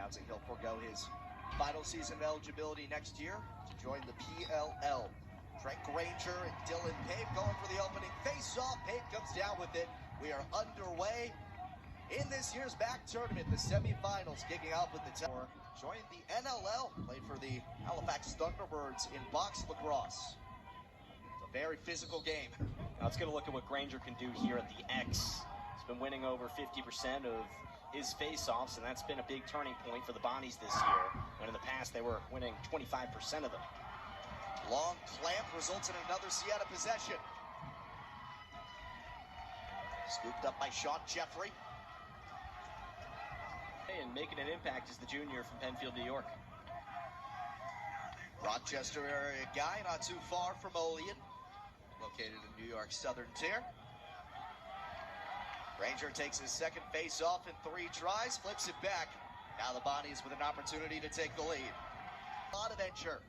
announcing he'll forego his final season of eligibility next year to join the PLL. Trent Granger and Dylan Pape going for the opening face-off. Pape comes down with it. We are underway in this year's MAAC tournament, the semifinals kicking off with the joined the NLL, played for the Halifax Thunderbirds in box lacrosse. It's a very physical game. Now let's get a look at what Granger can do here at the X. He's been winning over 50% of his face-offs, and that's been a big turning point for the Bonnies this year, when in the past they were winning 25% of them. Long clamp results in another Siena possession. Scooped up by Sean Jeffrey. And making an impact is the junior from Penfield, New York. Rochester area guy, not too far from Olean, located in New York's southern tier. Granger takes his second face-off in 3 tries, flips it back. Now the Bonnies with an opportunity to take the lead. Bonaventure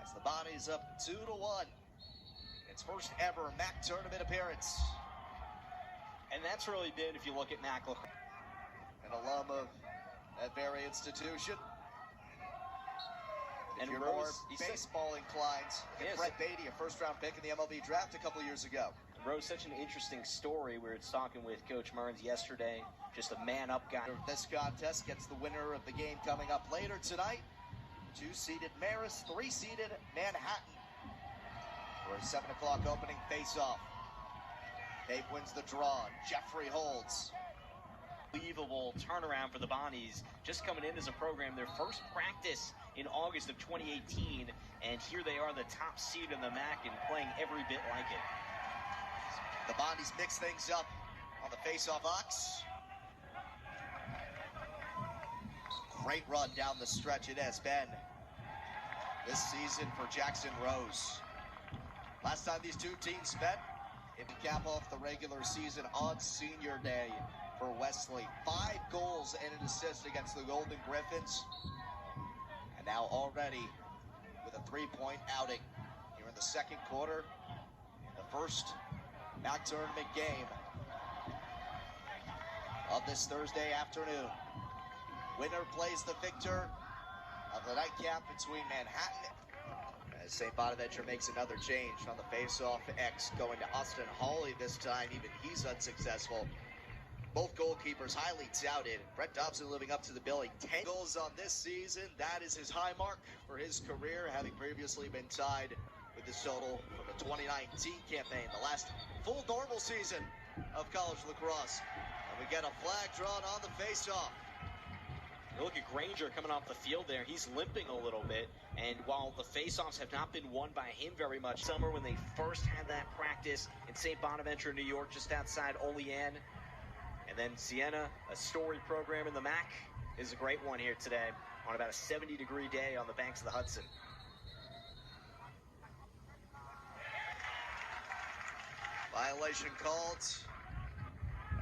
has the Bonnies up 2-1. Its first ever MAAC tournament appearance. And that's really been, if you look at MAAC, an alum of that very institution. And if you're more baseball inclined, Brett Beatty, a first-round pick in the MLB draft a couple years ago. Rose, such an interesting story. We were talking with Coach Mearns yesterday. Just a man-up guy. This contest gets the winner of the game coming up later tonight. 2-seeded Marist, 3-seeded Manhattan. For a 7 o'clock opening face-off. Pape wins the draw. Jeffrey holds. Unbelievable turnaround for the Bonnies, just coming in as a program, their first practice in August of 2018, and here they are, the top seed in the MAAC and playing every bit like it. The Bonnies mix things up on the face-off ox. Great run down the stretch it has been this season for Jackson Rose. Last time these two teams met, it would cap off the regular season on Senior Day for Wesley. 5 goals and an assist against the Golden Griffins. And now already with a 3-point outing here in the second quarter. The first MAAC tournament game of this Thursday afternoon. Winner plays the victor of the nightcap between Manhattan. As St. Bonaventure makes another change on the face-off, X going to Austin Hawley this time. Even he's unsuccessful. Both goalkeepers highly touted. Brett Dobson living up to the billing. 10 goals on this season. That is his high mark for his career, having previously been tied with this total from the 2019 campaign, the last full normal season of college lacrosse. And we get a flag drawn on the face-off. You look at Granger coming off the field there. He's limping a little bit. And while the face-offs have not been won by him very much, summer when they first had that practice in St. Bonaventure, New York, just outside Olean, and then Siena, a storied program in the MAAC, is a great one here today on about a 70-degree day on the banks of the Hudson. Violation called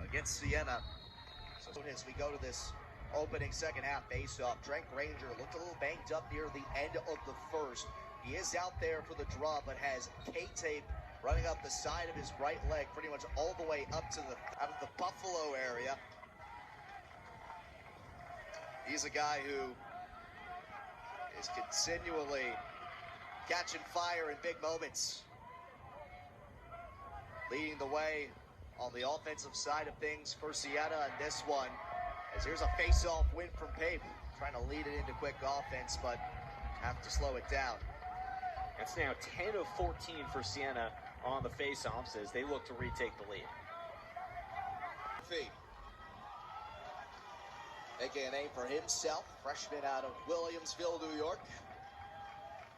against Siena. So as we go to this opening second half face-off, Trent Granger looked a little banged up near the end of the first. He is out there for the draw, but has K-tape running up the side of his right leg, pretty much all the way up to out of the Buffalo area. He's a guy who is continually catching fire in big moments, leading the way on the offensive side of things for Siena in this one. As here's a face-off win from Pape, trying to lead it into quick offense, but have to slow it down. It's now 10 of 14 for Siena on the face-offs as they look to retake the lead. Making a name for himself, freshman out of Williamsville, New York.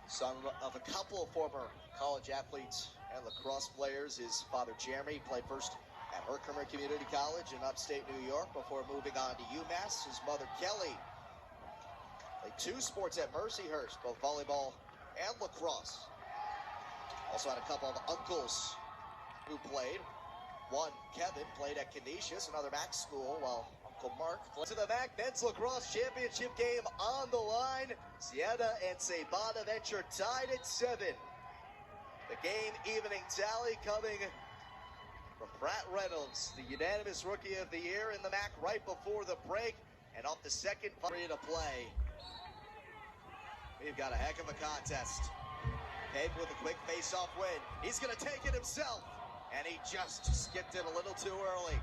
Son of a couple of former college athletes and lacrosse players. His father, Jeremy, played first at Herkimer Community College in upstate New York before moving on to UMass. His mother, Kelly, played 2 sports at Mercyhurst, both volleyball and lacrosse. Also had a couple of uncles who played. One, Kevin, played at Canisius, another MAAC school, while Uncle Mark played to the MAAC Men's Lacrosse Championship game on the line. Siena and St. Bonaventure tied at 7. The game evening tally coming from Pratt Reynolds, the unanimous Rookie of the Year in the MAAC right before the break. And off the second period of play, we've got a heck of a contest. Pape with a quick face-off win. He's going to take it himself. And he just skipped it a little too early.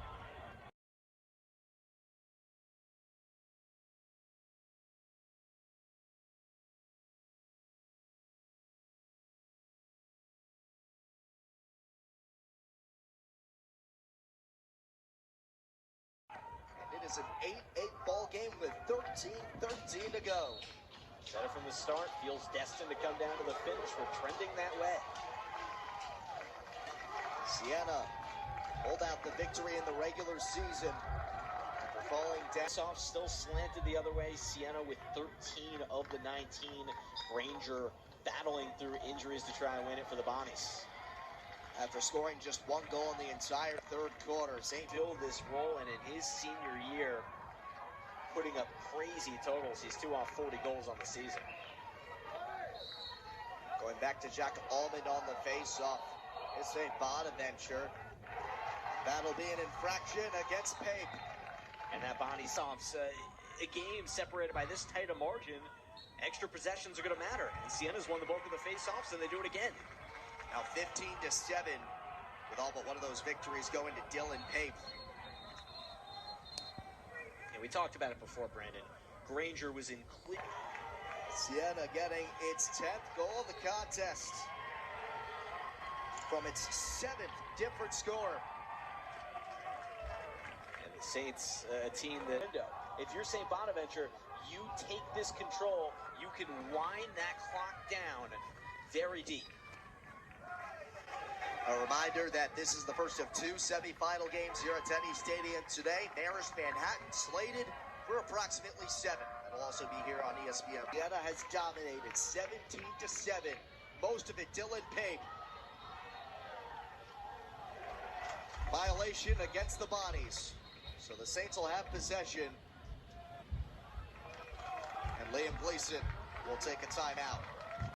And it is an 8-8 ball game with 13-13 to go. Said it from the start, feels destined to come down to the finish. We're trending that way. Siena hold out the victory in the regular season after falling down. Faceoff still slanted the other way. Siena with 13 of the 19. Granger battling through injuries to try and win it for the Bonnies. After scoring just one goal in the entire third quarter, St. Filled this role, and in his senior year, putting up crazy totals. He's 2 off 40 goals on the season. Going back to Jack Allman on the face-off. It's St. Bonaventure. That'll be an infraction against Pape. And that Bonnies-Offs, a game separated by this tight a margin, extra possessions are going to matter. And Siena's won the bulk of the face-offs, and they do it again. Now 15-7, with all but one of those victories going to Dylan Pape. And we talked about it before, Brandon. Granger was in clear. Siena getting its 10th goal of the contest from its 7th different score. And the Saints, a team that, if you're St. Bonaventure, you take this control, you can wind that clock down very deep. A reminder that this is the first of 2 semifinal games here at Tenny Stadium today. Marist Manhattan slated for approximately 7. That'll also be here on ESPN. Siena has dominated 17-7. Most of it Dylan Pape. Violation against the Bonnies. So the Saints will have possession. And Liam Gleason will take a timeout.